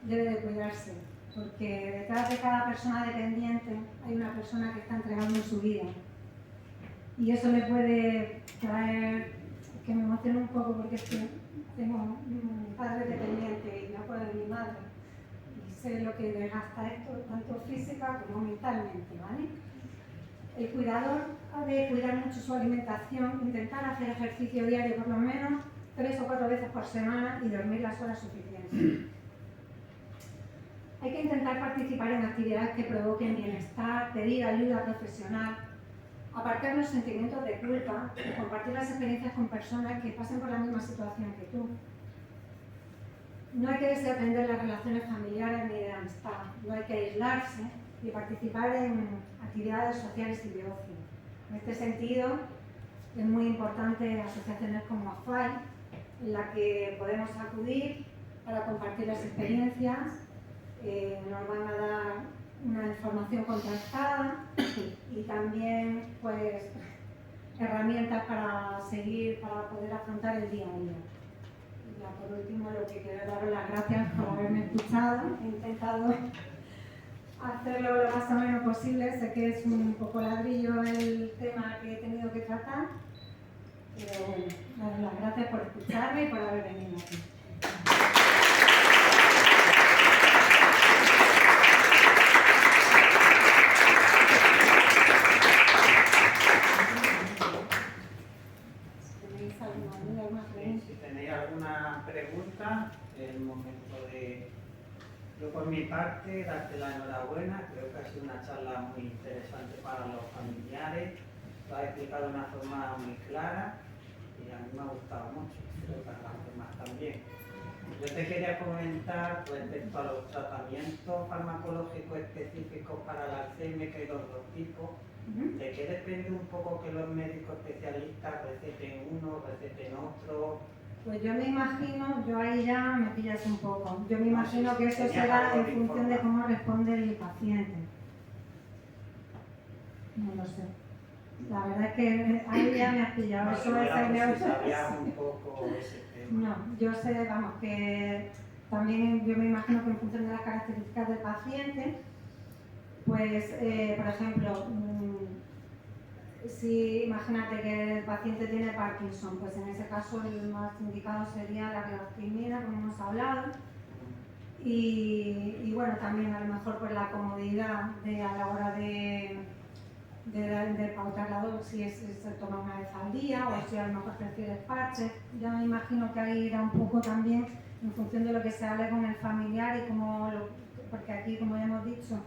debe de cuidarse, porque detrás de cada persona dependiente hay una persona que está entregando su vida. Y eso le puede traer, que me emociona un poco porque es que tengo mi padre dependiente y no puedo de mi madre. Y sé lo que desgasta esto, tanto física como mentalmente, ¿vale? El cuidador ha de cuidar mucho su alimentación, intentar hacer ejercicio diario por lo menos 3 o 4 veces por semana y dormir las horas suficientes. Hay que intentar participar en actividades que provoquen bienestar, pedir ayuda profesional, aparcar los sentimientos de culpa y compartir las experiencias con personas que pasen por la misma situación que tú. No hay que desatender las relaciones familiares ni de amistad, no hay que aislarse y participar en actividades sociales y de ocio. En este sentido, es muy importante asociaciones como AFAI, en la que podemos acudir para compartir las experiencias, nos van a dar una información contrastada y también pues, herramientas para seguir, para poder afrontar el día a día. Y ya por último, lo que quiero es daros las gracias por haberme escuchado. He intentado hacerlo lo más o menos posible. Sé que es un poco ladrillo el tema que he tenido que tratar, pero bueno, daros las gracias por escucharme y por haber venido aquí.
Si tenéis alguna pregunta, es el momento de... Yo por mi parte, darte la enhorabuena. Creo que ha sido una charla muy interesante para los familiares. Lo has explicado de una forma muy clara y a mí me ha gustado mucho. Creo que a las demás también. Yo te quería comentar respecto a los tratamientos farmacológicos específicos para la Alzheimer, que hay dos tipos. ¿De qué depende un poco que los médicos especialistas receten uno, receten otro?
Pues yo me imagino, yo ahí ya me pillas un poco, yo me imagino que eso será en función de cómo responde el paciente. No lo sé. La verdad es que ahí ya me has pillado.
No,
Eso es
sabía un poco ese tema.
No, yo sé, vamos, que también yo me imagino que en función de las características del paciente, pues, por ejemplo, si imagínate que el paciente tiene Parkinson, pues en ese caso el más indicado sería la rivaroxaban, como hemos hablado. Y bueno, también a lo mejor por la comodidad a la hora de pautar la dosis, si se toma una vez al día o si a lo mejor prefieres parches. Ya me imagino que ahí irá un poco también en función de lo que se hable con el familiar y porque aquí, como ya hemos dicho,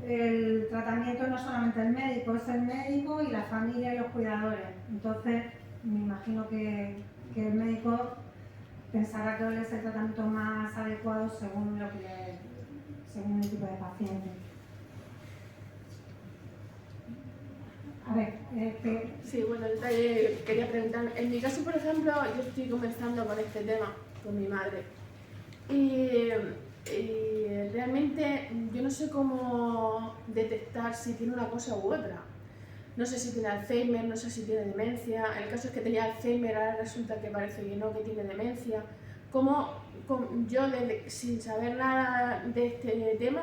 el tratamiento no es solamente el médico, es el médico y la familia y los cuidadores. Entonces, me imagino que el médico pensará que es el tratamiento más adecuado según el tipo de paciente. A ver,
Sí, bueno, quería preguntar. En mi caso, por ejemplo, yo estoy comenzando con este tema, con mi madre. Y realmente yo no sé cómo detectar si tiene una cosa u otra. No sé si tiene Alzheimer, no sé si tiene demencia. El caso es que tenía Alzheimer, ahora resulta que parece que no, que tiene demencia. Yo, sin saber nada de este tema,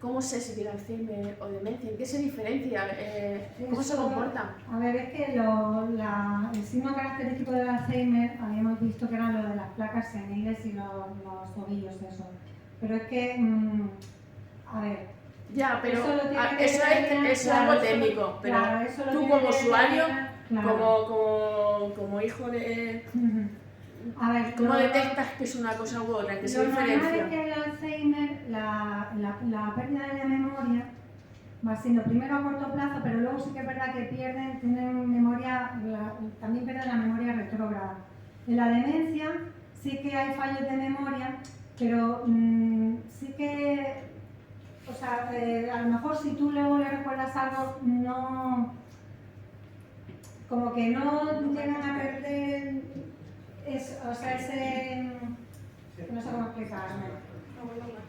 ¿cómo sé si tiene Alzheimer o demencia? ¿En qué se diferencia? ¿Cómo se comporta?
A ver, es que el signo característico del Alzheimer habíamos visto que eran lo de las placas seniles y los tobillos, eso. Pero es que, a ver...
Ya, pero
eso
es algo técnico, pero
claro,
tú como usuario,
claro.
como hijo de...
A ver,
¿Cómo detectas que es una cosa u otra? ¿En qué se diferencia?
Lo normal es que el Alzheimer, la pérdida de la memoria va siendo primero a corto plazo, pero luego sí que es verdad que tienen memoria, también pierden la memoria retrógrada. En la demencia sí que hay fallos de memoria, pero sí que, o sea, a lo mejor si tú luego le recuerdas algo, no, como que no llegan a perder, o sea, no sé cómo explicarme.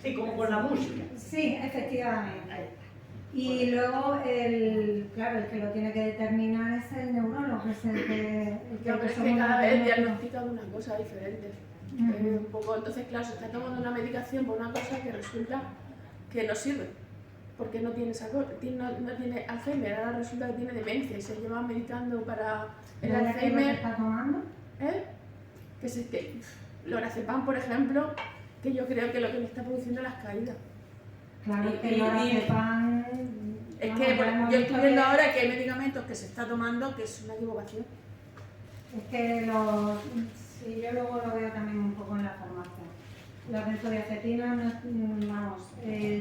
Sí, como con la música.
Sí, efectivamente. Y luego, claro, el que lo tiene que determinar es el neurólogo, que es el que
pero es que cada vez diagnostican una cosa diferente. Un poco, entonces, claro, se está tomando una medicación por una cosa que resulta que no sirve. Porque no tiene Alzheimer, ahora resulta que tiene demencia y se lleva medicando para el Alzheimer.
¿Qué está tomando?
Que lorazepam, por ejemplo, que yo creo que lo que le está produciendo es las caídas.
Claro, que lorazepam...
Es que yo estoy viendo ahora que hay medicamentos que se está tomando que es una equivocación.
Es que sí, yo luego lo veo también un poco en la farmacia. Las benzodiazepinas, vamos,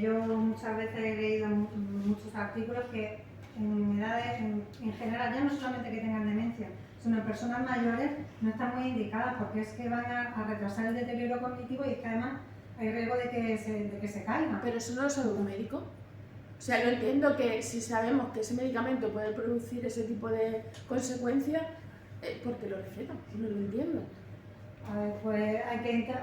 yo muchas veces he leído muchos artículos que en edades, en general, ya no solamente que tengan demencia, sino en personas mayores, no están muy indicadas porque es que van a retrasar el deterioro cognitivo y es que además hay riesgo de que se caigan.
Pero eso no lo sabe un médico. O sea, yo entiendo que si sabemos que ese medicamento puede producir ese tipo de consecuencias, ¿por qué lo recetan? No lo entiendo.
A ver, pues hay que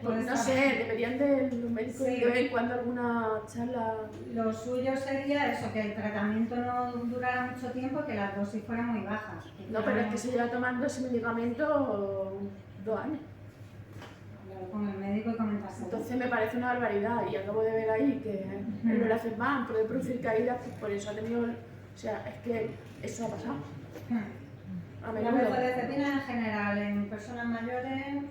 pues no sé, deberían de los médicos de vez en cuando alguna charla.
Lo suyo sería eso, que el tratamiento no durara mucho tiempo, que las dosis fueran muy bajas.
No, pero es que se lleva tomando ese medicamento 2 años.
Hablar con el médico y comentárselo.
Entonces me parece una barbaridad y acabo de ver ahí que el lorazepam puede producir caídas, pues por eso ha tenido, o sea, es que eso ha pasado.
La benzodiazepina en general, en personas mayores,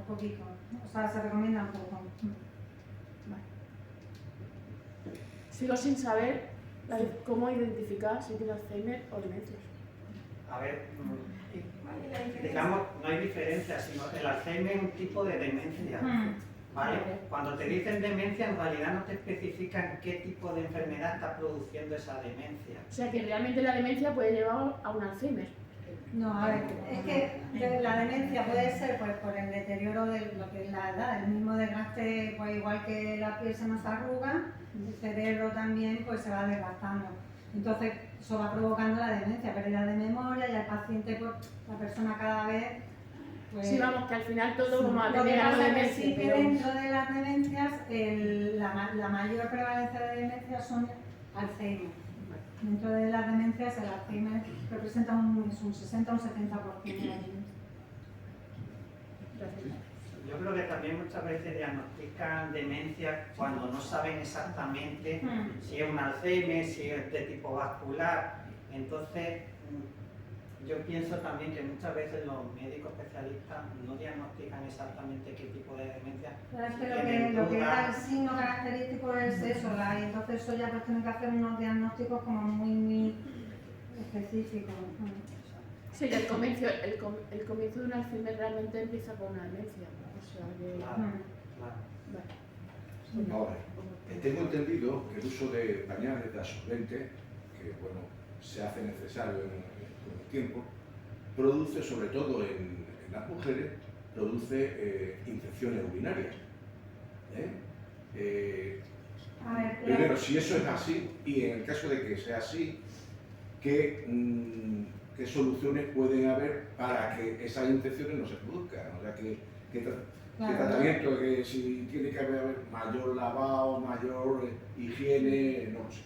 poquito. O sea, se recomienda poco.
Vale. Sigo sin saber cómo identificar si tiene Alzheimer o demencia.
A ver, digamos, no hay diferencia, sino el Alzheimer es un tipo de demencia. ¿Vale? Cuando te dicen demencia, en realidad no te especifican qué tipo de enfermedad está produciendo esa demencia.
O sea que realmente la demencia puede llevar a un Alzheimer.
No, a ver, es que la demencia puede ser pues por el deterioro de lo que es la edad, el mismo desgaste, pues igual que la piel se nos arruga, el cerebro también pues se va desgastando. Entonces eso va provocando la demencia, pérdida de memoria y al paciente, pues la persona cada vez... Pues,
Sí, vamos, que al final todo
sí.
vamos a
Lo que
tener algo
pasa
de
es que
demencia,
sí que
pero...
dentro de las demencias la mayor prevalencia de demencias son Alzheimer. Dentro de las demencias el Alzheimer representa un 60 o un 70% de la demencia.
Yo creo que también muchas veces diagnostican demencia cuando no saben exactamente si es un Alzheimer, si es de tipo vascular. Entonces, yo pienso también que muchas veces los médicos especialistas no diagnostican exactamente qué tipo de demencia.
Pero es que lo que da el signo característico es eso, y entonces eso ya pues tiene que hacer unos diagnósticos como muy específicos.
Sí, el comienzo de un Alzheimer realmente empieza con una demencia. O sea que...
Claro,
Vale.
Ahora, tengo entendido que el uso de pañales de absorbente, que bueno, se hace necesario con el tiempo, produce, sobre todo en las mujeres, produce infecciones urinarias.
A ver,
Primero, si eso es así, y en el caso de que sea así, ¿qué soluciones pueden haber para que esas infecciones no se produzcan? O sea, ¿qué tratamiento? Que si tiene que haber mayor lavado, mayor higiene, no lo sé.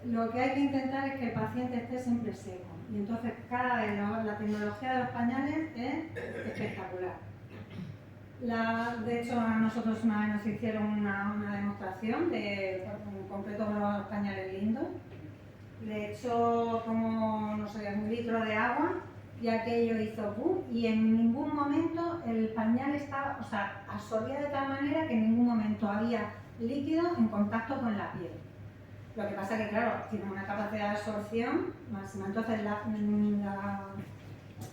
lo que hay que intentar es que el paciente esté siempre seco. Y entonces cada vez la tecnología de los pañales es espectacular. De hecho, a nosotros una vez nos hicieron una demostración de completo con los pañales lindos. Le echó como, no sé, 1 litro de agua y aquello hizo ¡pum! Y en ningún momento el pañal estaba, o sea, absorbía de tal manera que en ningún momento había líquido en contacto con la piel. Lo que pasa que, claro, tiene una capacidad de absorción máxima. Entonces,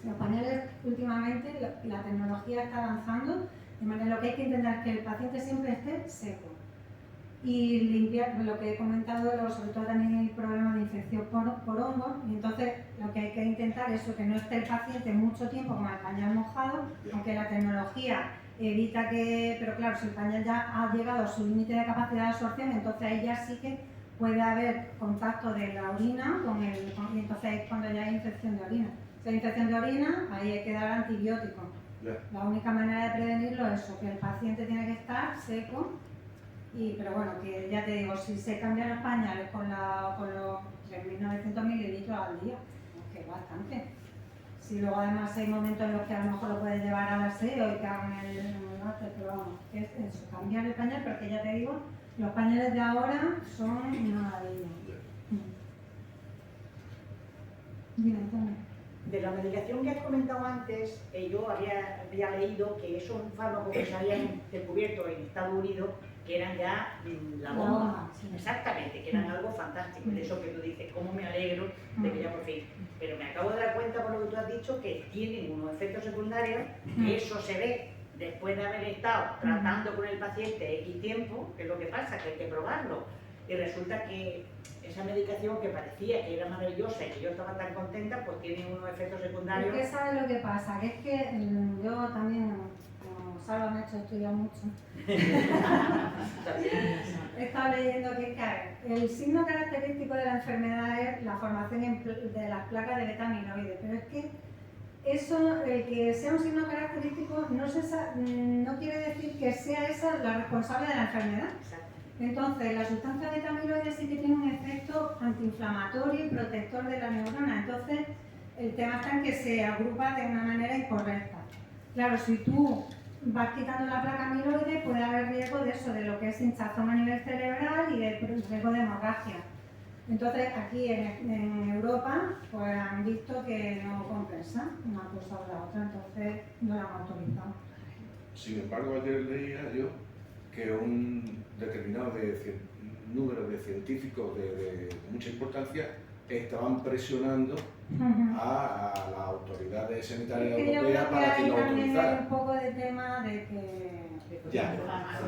los pañales últimamente, la tecnología está avanzando, de manera lo que hay que intentar es que el paciente siempre esté seco. Y limpiar, lo que he comentado, sobre todo también el problema de infección por hongos, y entonces lo que hay que intentar es que no esté el paciente mucho tiempo con el pañal mojado, aunque la tecnología evita que, pero claro, si el pañal ya ha llegado a su límite de capacidad de absorción, entonces ahí ya sí que puede haber contacto de la orina y entonces es cuando ya hay infección de orina. Si hay infección de orina, ahí hay que dar antibióticos. La única manera de prevenirlo es eso, que el paciente tiene que estar seco. Pero bueno, que ya te digo, si se cambian los pañales con los 3.900 mililitros al día, que es bastante. Si luego además hay momentos en los que a lo mejor lo puedes llevar al aseo y que hagan el váter, pero vamos, es eso, cambiar el pañal, porque ya te digo, los pañales de ahora son una maravilla. Dime, Antonio.
De la medicación que has comentado antes, yo había leído que es un fármaco que se habían descubierto en Estados Unidos, que eran ya la bomba.
Sí.
Exactamente, que eran algo fantástico. De eso que tú dices, cómo me alegro de que ya por fin. Pero me acabo de dar cuenta por lo que tú has dicho que tienen unos efectos secundarios, que eso se ve después de haber estado tratando con el paciente X tiempo, que es lo que pasa, que hay que probarlo. Y resulta que esa medicación que parecía que era maravillosa y que yo estaba tan contenta, pues tiene unos efectos secundarios.
Es que sabes lo que pasa, que es que yo también, como Salva me ha hecho estudiar mucho, he estado leyendo que el signo característico de la enfermedad es la formación de las placas de beta-amiloide, pero es que eso, el que sea un signo característico, no quiere decir que sea esa la responsable de la enfermedad. Entonces, la sustancia beta-amiloide sí que tiene un efecto antiinflamatorio y protector de la neurona. Entonces, el tema está en que se agrupa de una manera incorrecta. Claro, si tú vas quitando la placa amiloide, puede haber riesgo de eso, de lo que es hinchazón a nivel cerebral y de riesgo de hemorragia. Entonces, aquí en Europa, pues han visto que no compensa una cosa o la otra, entonces no la han autorizado.
Sin embargo, ayer leía yo que un determinado número de científicos de mucha importancia estaban presionando a las autoridades sanitarias
Es que yo
europeas
creo que
para que
ahí
lo
también hay un
autorizaran.
poco de tema de que
Ya,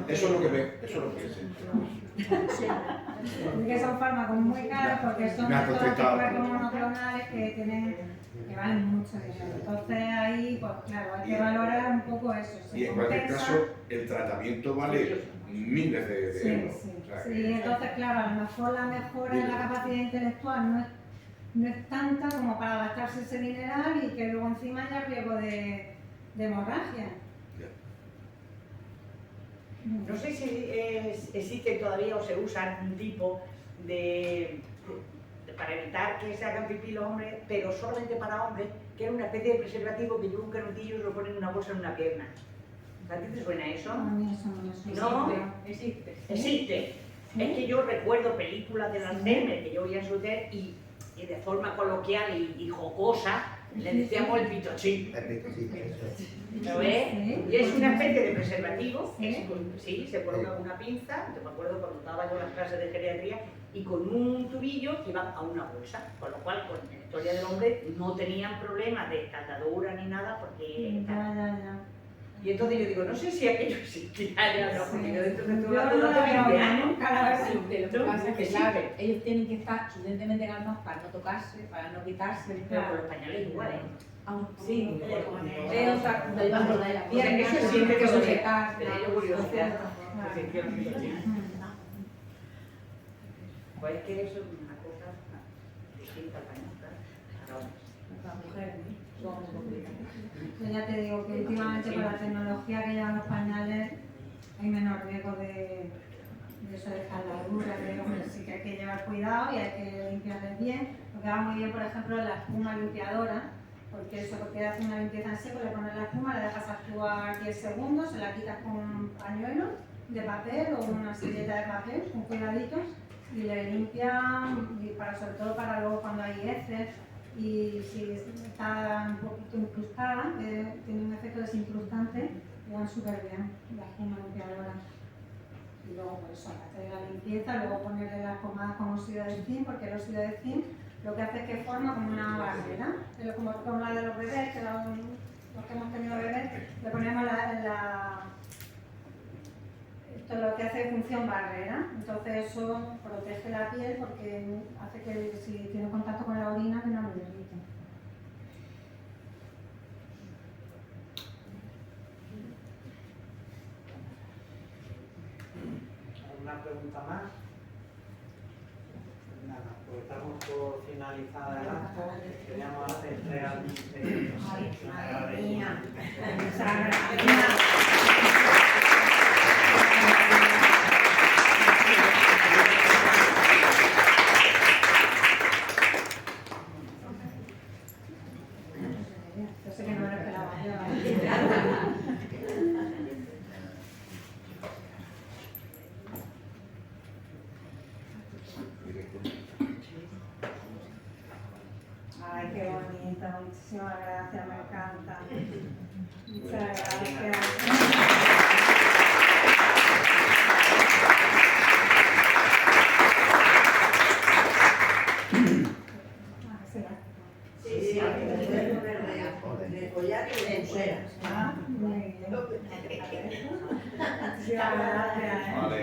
eso es lo que sé.
Que son fármacos muy caros porque son
Me ha
todos
contestado.
anticuerpos monoclonales que valen mucho dinero. Entonces ahí, pues claro, hay que valorar un poco eso. Si
Y en cualquier
compensa.
caso, el tratamiento vale miles de
Sí,
euros.
sí,
O sea,
sí, entonces claro, a lo mejor la mejora en la capacidad intelectual no es tanta como para gastarse ese dineral y que luego encima haya riesgo de hemorragia.
No sé si existe todavía o se usa algún tipo para evitar que se hagan pipí los hombres, pero solamente para hombres, que es una especie de preservativo que lleva un canutillo y lo ponen en una bolsa en una pierna. ¿A ti te suena eso?
A mí eso no me suena.
No,
Existe.
existe. Es que yo recuerdo películas de Alzheimer que yo veía en su hotel y de forma coloquial y jocosa le decíamos el pitochín. ¿Lo ves?
Sí.
Y es una especie de preservativo,
Sí.
sí, se coloca con una pinza, yo me acuerdo cuando estaba yo en las clases de geriatría, y con un tubillo que iba a una bolsa, con lo cual con la historia del hombre no tenían problemas de escaldadura ni nada porque...
Ya.
Y entonces yo digo, no sé si aquello existía ya, ¿no? Porque yo dentro de
Yo
todo
no
hace
lo
20
veo
años.
nunca, la verdad.
Sí, de lo que
No,
pasa es que,
existe.
claro, ellos tienen que estar suficientemente calmados para no tocarse, para no quitarse.
Pero con los pañales igual, ¿eh?
Sí,
Sí.
es otra cosa, te llevan por la
O sea,
pierna,
que eso
se
siempre
tiene
que
que
sucede.
sujetar.
Tenía yo curiosidad. Pues es que eso es una cosa distinta al pañal, claro.
Las mujeres, ¿no? Son complicadas.
Yo ya te digo que últimamente con la tecnología que llevan los pañales hay menos riesgo de eso de escaldadura, que sí que hay que llevar cuidado y hay que limpiarles bien. Lo que va muy bien, por ejemplo, es la espuma limpiadora, porque hace una limpieza en seco, le pones la espuma, le dejas actuar 10 segundos, se la quitas con un pañuelo de papel o una servilleta de papel, con cuidaditos, y le limpian, y sobre todo para luego cuando hay heces. Y si está un poquito incrustada, tiene un efecto desincrustante, le van súper bien la espuma limpiadora. Y luego pues eso, hacer la limpieza, luego ponerle las pomadas con óxido de zinc, porque el óxido de zinc lo que hace es que forma como una barrera, como la de los bebés, que los que hemos tenido bebés, le ponemos esto lo que hace función barrera, entonces eso protege la piel porque hace que si tiene contacto con la orina que no lo irrite.
¿Alguna pregunta más? Nada, pues estamos por finalizar el acto. Queríamos hacer realmente...
Madre mía. Muchas gracias. Yo sé que no me lo esperaba yo. Ay, qué bonito, muchísimas gracias, me encanta. Muchas gracias.
Sí,
de collar y de pulsera.
Ah, muy bien. Muchísimas gracias.
Vale.